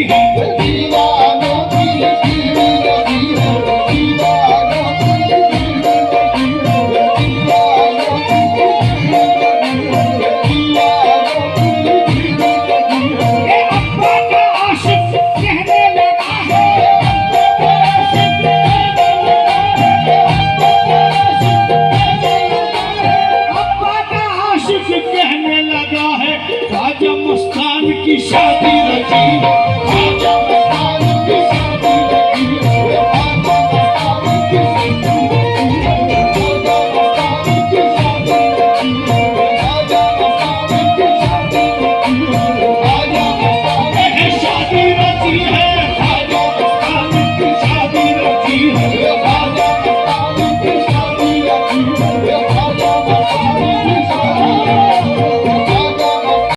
है, दीवानों की भीड़ लगी है, दीवानों की भीड़ लगी है, दीवानों की भीड़ लगी है, दीवानों की भीड़ लगी है। ये अब्बा का आशिक कहने लगा है, अब्बा का आशिक कहने लगा है, अब्बा का आशिक कहने लगा है, ख्वाजा मस्तान की शादी रची, ख्वाजा